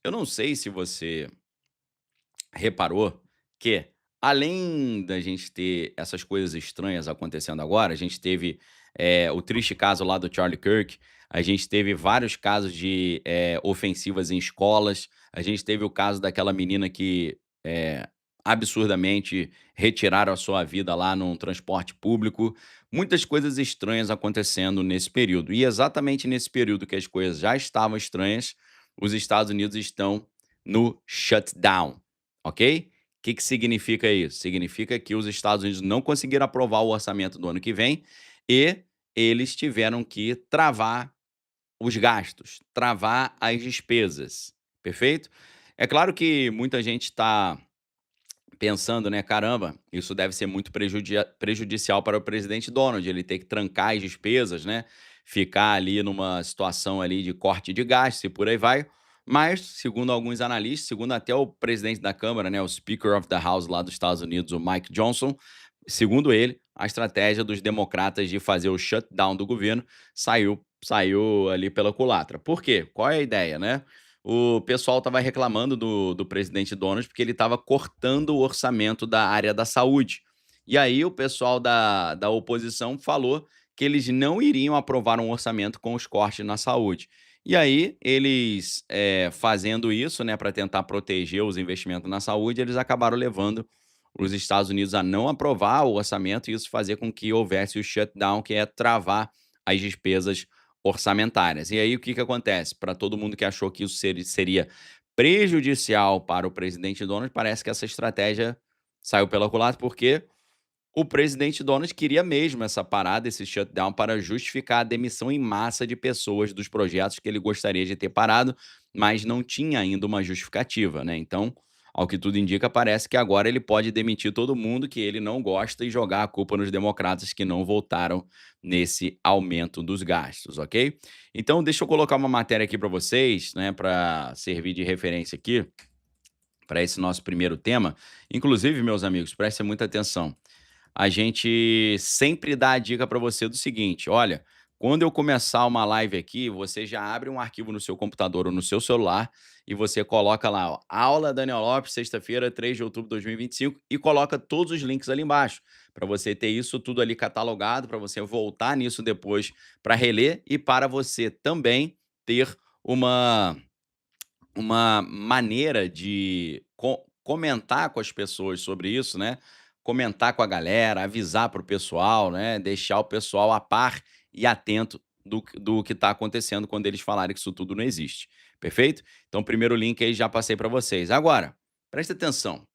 Eu não sei se você reparou que, além da gente ter essas coisas estranhas acontecendo agora, a gente teve, o triste caso lá do Charlie Kirk, a gente teve vários casos de, ofensivas em escolas, a gente teve o caso daquela menina que, absurdamente retiraram a sua vida lá num transporte público, muitas coisas estranhas acontecendo nesse período. E exatamente nesse período que as coisas já estavam estranhas, os Estados Unidos estão no shutdown. Ok? O que que significa isso? Significa que os Estados Unidos não conseguiram aprovar o orçamento do ano que vem e eles tiveram que travar os gastos, travar as despesas, perfeito? É claro que muita gente está pensando, né, caramba, isso deve ser muito prejudicial para o presidente Donald, ele ter que trancar as despesas, né, ficar ali numa situação ali de corte de gastos e por aí vai. Mas, segundo alguns analistas, segundo até o presidente da Câmara, né, o Speaker of the House lá dos Estados Unidos, o Mike Johnson, segundo ele, a estratégia dos democratas de fazer o shutdown do governo saiu ali pela culatra. Por quê? Qual é a ideia, né? O pessoal estava reclamando do presidente Donald, porque ele estava cortando o orçamento da área da saúde. E aí o pessoal da oposição falou que eles não iriam aprovar um orçamento com os cortes na saúde. E aí eles, fazendo isso, né, para tentar proteger os investimentos na saúde, eles acabaram levando os Estados Unidos a não aprovar o orçamento e isso fazer com que houvesse o shutdown, que é travar as despesas orçamentárias. E aí o que que acontece? Para todo mundo que achou que isso seria prejudicial para o presidente Donald, parece que essa estratégia saiu pela culatra, porque o presidente Donald queria mesmo essa parada, esse shutdown, para justificar a demissão em massa de pessoas dos projetos que ele gostaria de ter parado, mas não tinha ainda uma justificativa, né? Então, ao que tudo indica, parece que agora ele pode demitir todo mundo que ele não gosta e jogar a culpa nos democratas que não votaram nesse aumento dos gastos, ok? Então, deixa eu colocar uma matéria aqui para vocês, né, para servir de referência aqui, para esse nosso primeiro tema. Inclusive, meus amigos, prestem muita atenção, a gente sempre dá a dica para você do seguinte: olha, quando eu começar uma live aqui, você já abre um arquivo no seu computador ou no seu celular e você coloca lá, ó, aula Daniel Lopes, sexta-feira, 3 de outubro de 2025, e coloca todos os links ali embaixo, para você ter isso tudo ali catalogado, para você voltar nisso depois para reler e para você também ter uma uma maneira de comentar com as pessoas sobre isso, né, comentar com a galera, avisar para o pessoal, né, deixar o pessoal a par e atento do que está acontecendo quando eles falarem que isso tudo não existe, perfeito? Então o primeiro link aí já passei para vocês. Agora, presta atenção,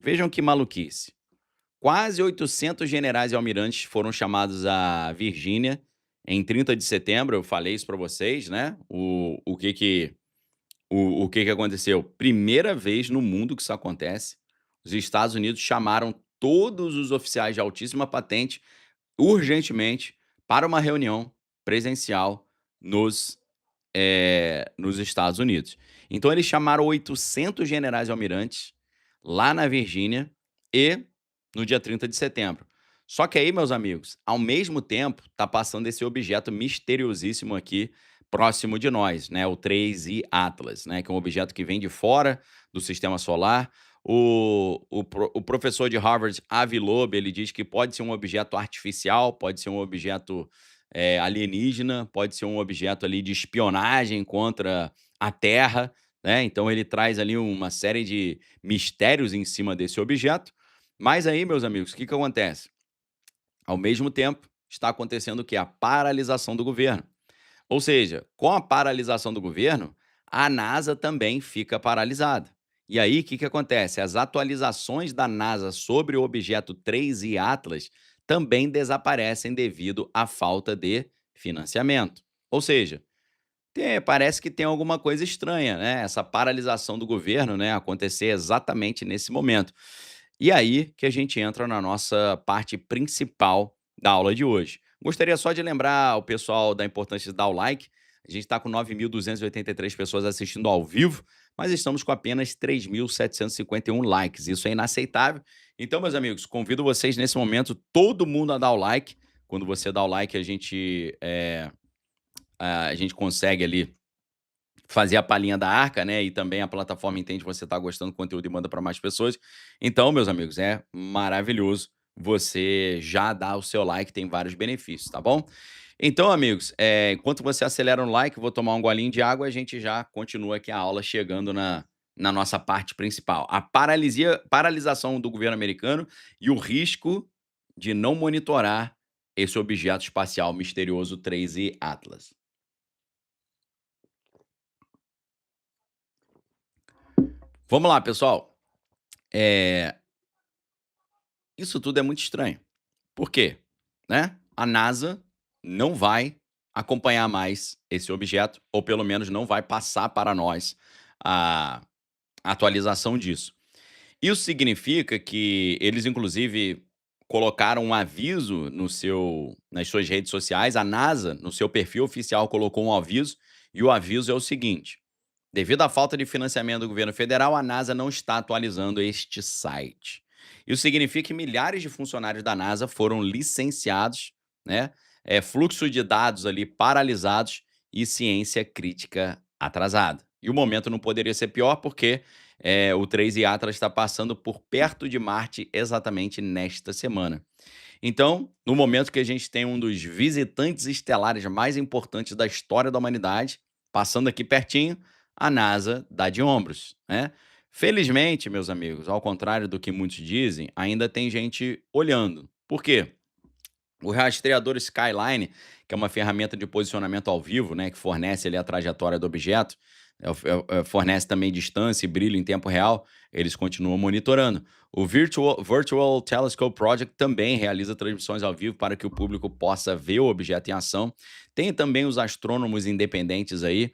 vejam que maluquice, quase 800 generais e almirantes foram chamados à Virgínia em 30 de setembro, eu falei isso para vocês, né, o que que aconteceu? Primeira vez no mundo que isso acontece, os Estados Unidos chamaram todos os oficiais de altíssima patente urgentemente para uma reunião presencial nos, nos Estados Unidos. Então eles chamaram 800 generais e almirantes lá na Virgínia e no dia 30 de setembro. Só que aí, meus amigos, ao mesmo tempo, tá passando esse objeto misteriosíssimo aqui próximo de nós, né, o 3I Atlas, né, que é um objeto que vem de fora do sistema solar. O professor de Harvard, Avi Loeb, ele diz que pode ser um objeto artificial, pode ser um objeto alienígena, pode ser um objeto ali de espionagem contra a Terra, né? Então ele traz ali uma série de mistérios em cima desse objeto. Mas aí, meus amigos, o que que acontece? Ao mesmo tempo, está acontecendo o que? A paralisação do governo. Ou seja, com a paralisação do governo, a NASA também fica paralisada. E aí, o que que acontece? As atualizações da NASA sobre o objeto 3I Atlas também desaparecem devido à falta de financiamento. Ou seja, parece que tem alguma coisa estranha, né? Essa paralisação do governo, né, acontecer exatamente nesse momento. E aí que a gente entra na nossa parte principal da aula de hoje. Gostaria só de lembrar o pessoal da importância de dar o like. A gente está com 9.283 pessoas assistindo ao vivo, mas estamos com apenas 3.751 likes. Isso é inaceitável. Então, meus amigos, convido vocês nesse momento, todo mundo a dar o like. Quando você dá o like, a gente consegue ali fazer a palhinha da arca, né, e também a plataforma entende que você está gostando do conteúdo e manda para mais pessoas. Então, meus amigos, é maravilhoso você já dar o seu like, tem vários benefícios, tá bom? Então, amigos, enquanto você acelera no like, eu vou tomar um golinho de água, a gente já continua aqui a aula chegando na nossa parte principal. A paralisação do governo americano e o risco de não monitorar esse objeto espacial misterioso 3 Atlas. Vamos lá, pessoal. Eh, Isso tudo é muito estranho. Por quê? Né? A NASA não vai acompanhar mais esse objeto, ou pelo menos não vai passar para nós a atualização disso. Isso significa que eles, inclusive, colocaram um aviso nas suas redes sociais. A NASA, no seu perfil oficial, colocou um aviso, e o aviso é o seguinte: devido à falta de financiamento do governo federal, a NASA não está atualizando este site. Isso significa que milhares de funcionários da NASA foram licenciados, né? Fluxo de dados ali paralisados e ciência crítica atrasada. E o momento não poderia ser pior porque o 3 Atlas está passando por perto de Marte exatamente nesta semana. Então, no momento que a gente tem um dos visitantes estelares mais importantes da história da humanidade, passando aqui pertinho, a NASA dá de ombros, né? Felizmente, meus amigos, ao contrário do que muitos dizem, ainda tem gente olhando. Por quê? O rastreador Skyline, que é uma ferramenta de posicionamento ao vivo, né, que fornece ali a trajetória do objeto, fornece também distância e brilho em tempo real, eles continuam monitorando. O Virtual Telescope Project também realiza transmissões ao vivo para que o público possa ver o objeto em ação. Tem também os astrônomos independentes aí,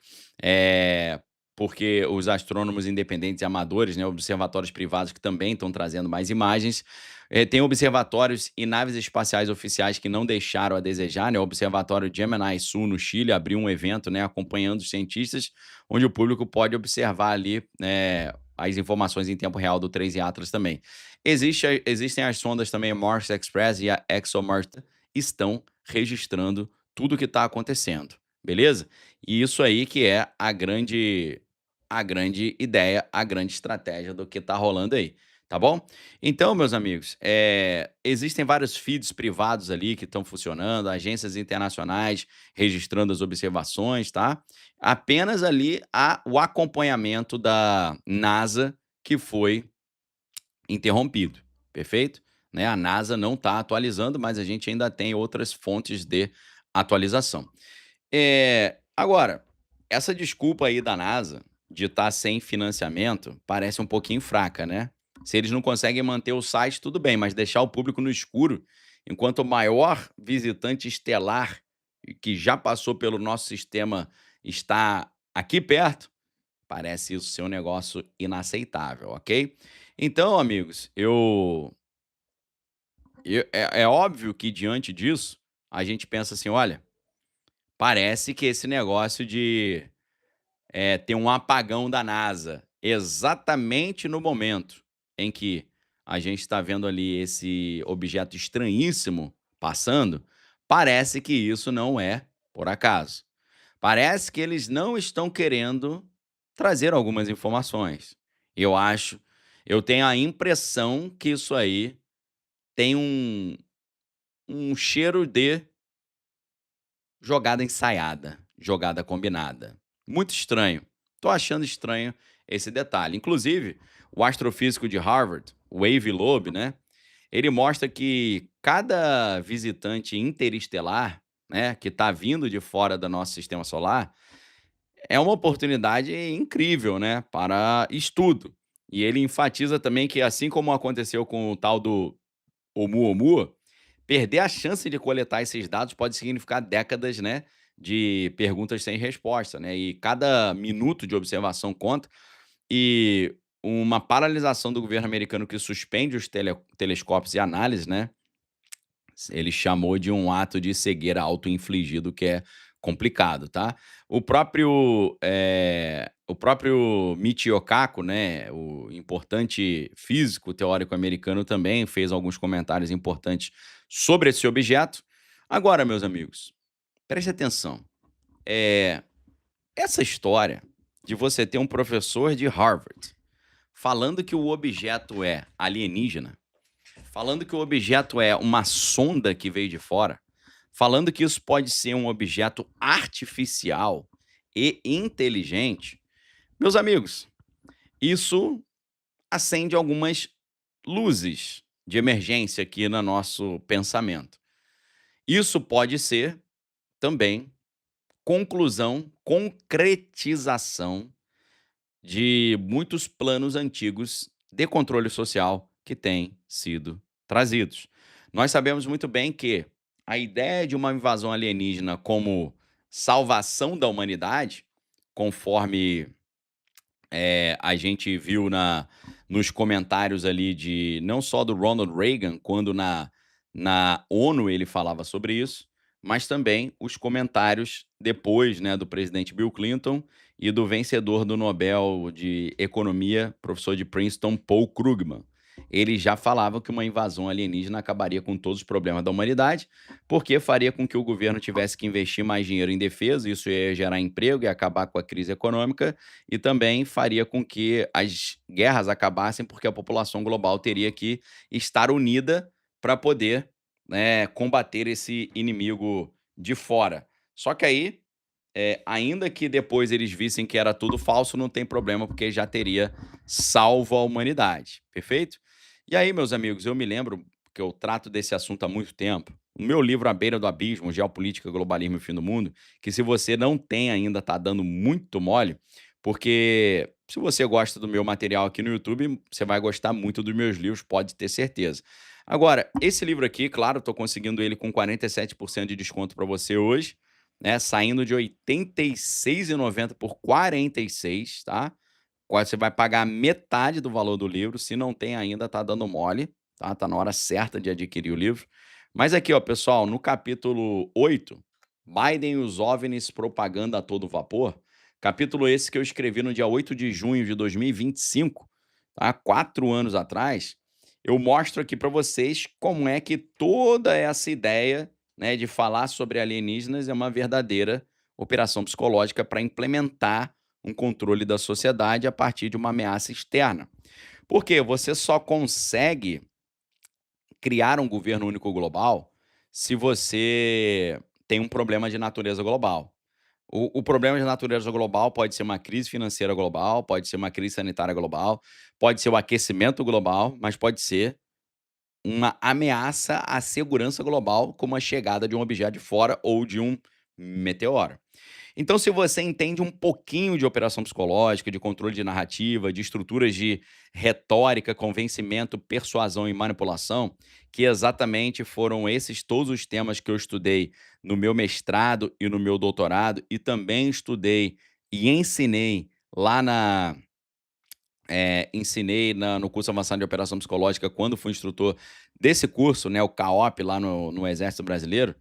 porque os astrônomos independentes e amadores, né, observatórios privados que também estão trazendo mais imagens. Tem observatórios e naves espaciais oficiais que não deixaram a desejar, né? O Observatório Gemini Sul, no Chile, abriu um evento, né, acompanhando os cientistas, onde o público pode observar ali, as informações em tempo real do 3 Atlas também. Existem as sondas também, Mars Express e a ExoMars, estão registrando tudo o que está acontecendo, beleza? E isso aí que é a grande ideia, a grande estratégia do que está rolando aí, tá bom? Então, meus amigos, existem vários feeds privados ali que estão funcionando, agências internacionais registrando as observações, tá? Apenas ali o acompanhamento da NASA que foi interrompido, perfeito? Né? A NASA não está atualizando, mas a gente ainda tem outras fontes de atualização. Agora, essa desculpa aí da NASA de estar sem financiamento parece um pouquinho fraca, né? Se eles não conseguem manter o site, tudo bem, mas deixar o público no escuro, enquanto o maior visitante estelar que já passou pelo nosso sistema está aqui perto, parece isso ser um negócio inaceitável, ok? Então, amigos, é óbvio que diante disso, a gente pensa assim: olha, parece que esse negócio de ter um apagão da NASA, exatamente no momento em que a gente está vendo ali esse objeto estranhíssimo passando, parece que isso não é por acaso. Parece que eles não estão querendo trazer algumas informações. Eu acho, eu tenho a impressão que isso aí tem um cheiro de jogada ensaiada, jogada combinada. Muito estranho. Tô achando estranho esse detalhe. Inclusive, o astrofísico de Harvard, o Avi Loeb, né? Ele mostra que cada visitante interestelar, né, que está vindo de fora do nosso sistema solar, é uma oportunidade incrível, né, para estudo. E ele enfatiza também que, assim como aconteceu com o tal do Oumuamua, perder a chance de coletar esses dados pode significar décadas, né, de perguntas sem resposta, né, e cada minuto de observação conta. E uma paralisação do governo americano que suspende os telescópios e análise, né, ele chamou de um ato de cegueira autoinfligido, que é complicado, tá. O próprio Michio Kaku, né, o importante físico teórico americano, também fez alguns comentários importantes sobre esse objeto. Agora, meus amigos, preste atenção, essa história, de você ter um professor de Harvard falando que o objeto é alienígena, falando que o objeto é uma sonda que veio de fora, falando que isso pode ser um objeto artificial e inteligente, meus amigos, isso acende algumas luzes de emergência aqui no nosso pensamento. Isso pode ser também conclusão, concretização de muitos planos antigos de controle social que têm sido trazidos. Nós sabemos muito bem que a ideia de uma invasão alienígena como salvação da humanidade, conforme a gente viu nos comentários ali de não só do Ronald Reagan, quando na ONU ele falava sobre isso, mas também os comentários depois, né, do presidente Bill Clinton e do vencedor do Nobel de Economia, professor de Princeton, Paul Krugman. Ele já falava que uma invasão alienígena acabaria com todos os problemas da humanidade, porque faria com que o governo tivesse que investir mais dinheiro em defesa, isso ia gerar emprego e acabar com a crise econômica, e também faria com que as guerras acabassem, porque a população global teria que estar unida para poder, né, combater esse inimigo de fora. Só que aí, ainda que depois eles vissem que era tudo falso, não tem problema, porque já teria salvo a humanidade, perfeito? E aí, meus amigos, eu me lembro que eu trato desse assunto há muito tempo. O meu livro A Beira do Abismo, Geopolítica, Globalismo e o Fim do Mundo, que se você não tem ainda, tá dando muito mole, porque se você gosta do meu material aqui no YouTube, você vai gostar muito dos meus livros, pode ter certeza. Agora, esse livro aqui, claro, estou conseguindo ele com 47% de desconto para você hoje, né? Saindo de R$ 86,90 por 46, tá? Você vai pagar metade do valor do livro. Se não tem ainda, tá dando mole, tá? Tá na hora certa de adquirir o livro. Mas aqui, ó, pessoal, no capítulo 8, Biden e os OVNIs propaganda a todo vapor. Capítulo esse que eu escrevi no dia 8 de junho de 2025, tá? 4 anos atrás. Eu mostro aqui para vocês como é que toda essa ideia, né, de falar sobre alienígenas é uma verdadeira operação psicológica para implementar um controle da sociedade a partir de uma ameaça externa. Porque você só consegue criar um governo único global se você tem um problema de natureza global. O problema de natureza global pode ser uma crise financeira global, pode ser uma crise sanitária global, pode ser o aquecimento global, mas pode ser uma ameaça à segurança global, como a chegada de um objeto de fora ou de um meteoro. Então, se você entende um pouquinho de operação psicológica, de controle de narrativa, de estruturas de retórica, convencimento, persuasão e manipulação, que exatamente foram esses todos os temas que eu estudei no meu mestrado e no meu doutorado, e também estudei e ensinei lá no curso avançado de operação psicológica, quando fui instrutor desse curso, né, o CAOP, lá no Exército Brasileiro.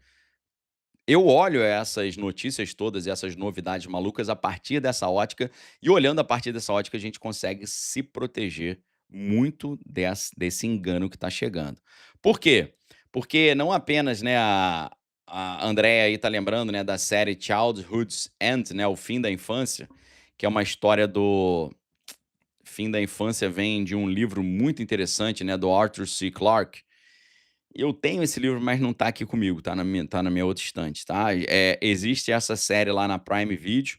Eu olho essas notícias todas e essas novidades malucas a partir dessa ótica, e olhando a partir dessa ótica, a gente consegue se proteger muito desse engano que está chegando. Por quê? Porque não apenas, né, a Andrea aí tá lembrando, né, da série Childhood's End, né, O Fim da Infância, que é uma história do fim da infância, vem de um livro muito interessante, né, do Arthur C. Clarke. Eu tenho esse livro, mas não tá aqui comigo, tá na minha outra estante, tá. Existe essa série lá na Prime Video,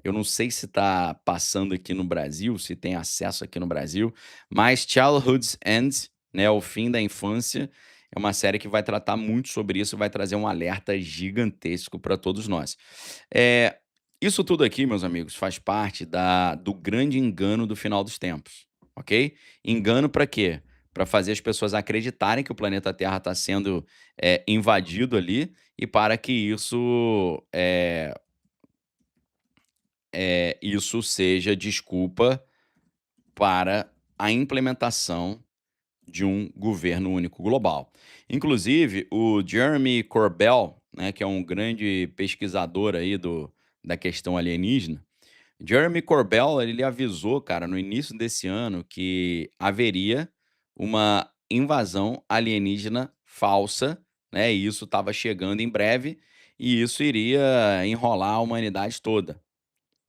eu não sei se tá passando aqui no Brasil, se tem acesso aqui no Brasil, mas Childhood's End, né, O Fim da Infância, é uma série que vai tratar muito sobre isso, vai trazer um alerta gigantesco para todos nós. Eh, Isso tudo aqui, meus amigos, faz parte do grande engano do final dos tempos, ok? Engano para quê? Para fazer as pessoas acreditarem que o planeta Terra está sendo, invadido ali, e para que isso seja desculpa para a implementação de um governo único global. Inclusive, o Jeremy Corbell, né, que é um grande pesquisador aí da questão alienígena, Jeremy Corbell, ele avisou, cara, no início desse ano que haveria uma invasão alienígena falsa, né? E isso estava chegando em breve, e isso iria enrolar a humanidade toda,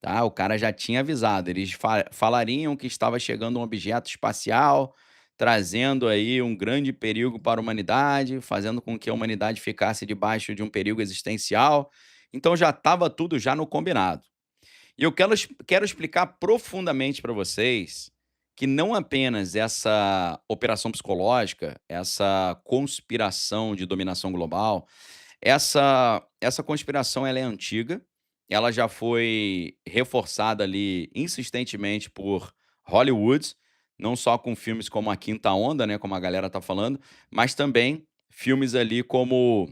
tá? O cara já tinha avisado, eles falariam que estava chegando um objeto espacial, trazendo aí um grande perigo para a humanidade, fazendo com que a humanidade ficasse debaixo de um perigo existencial. Então já estava tudo já no combinado. E eu quero explicar profundamente para vocês que não apenas essa operação psicológica, essa conspiração de dominação global, essa conspiração ela é antiga, ela já foi reforçada ali insistentemente por Hollywood, não só com filmes como A Quinta Onda, né, como a galera tá falando, mas também filmes ali como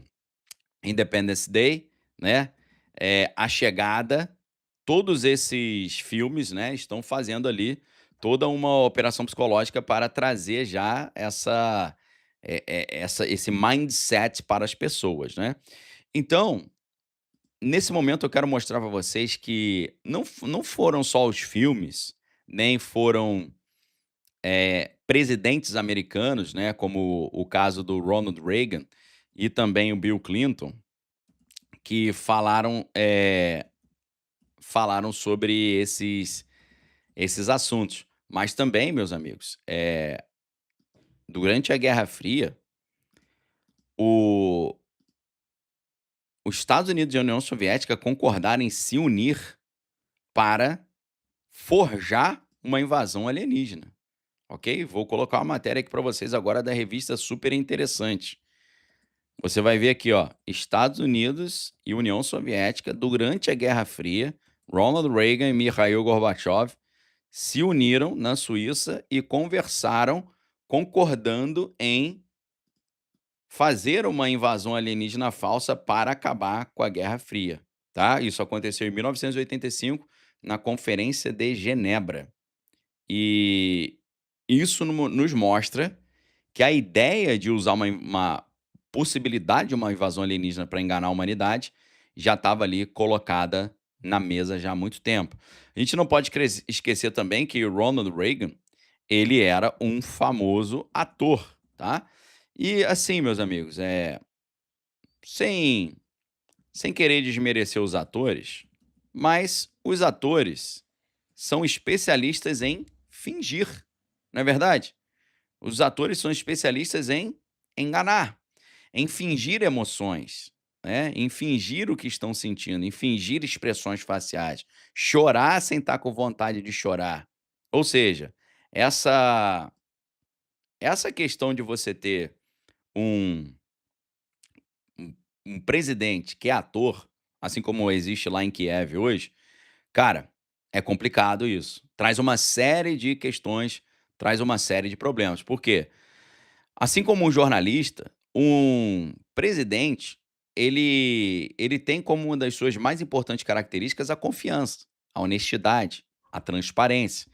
Independence Day, né, A Chegada, todos esses filmes, né, estão fazendo ali toda uma operação psicológica para trazer já esse mindset para as pessoas, né. Então, nesse momento eu quero mostrar para vocês que não foram só os filmes, nem foram, presidentes americanos, né, como o caso do Ronald Reagan e também o Bill Clinton, que falaram sobre esses assuntos. Mas também, meus amigos, durante a Guerra Fria, o os Estados Unidos e a União Soviética concordaram em se unir para forjar uma invasão alienígena, ok? Vou colocar uma matéria aqui para vocês agora da revista super interessante. Você vai ver aqui, ó, Estados Unidos e União Soviética durante a Guerra Fria, Ronald Reagan e Mikhail Gorbachev se uniram na Suíça e conversaram, concordando em fazer uma invasão alienígena falsa para acabar com a Guerra Fria, tá? Isso aconteceu em 1985, na Conferência de Genebra. E isso nos mostra que a ideia de usar uma possibilidade de uma invasão alienígena para enganar a humanidade já estava ali colocada na mesa já há muito tempo. A gente não pode esquecer também que o Ronald Reagan, ele era um famoso ator, tá? E assim, meus amigos, sem, sem querer desmerecer os atores, mas os atores são especialistas em fingir, não é verdade? Os atores são especialistas em enganar, em fingir emoções, né? Em fingir o que estão sentindo, em fingir expressões faciais, chorar sem estar com vontade de chorar. Ou seja, essa essa questão de você ter um um um presidente que é ator, assim como existe lá em Kiev hoje, cara, é complicado isso. Traz uma série de questões, traz uma série de problemas. Por quê? Assim como um jornalista, um presidente, ele tem como uma das suas mais importantes características a confiança, a honestidade, a transparência.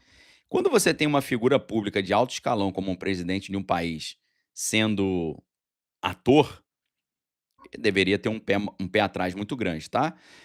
Quando você tem uma figura pública de alto escalão como um presidente de um país sendo ator, deveria ter um pé atrás muito grande, tá?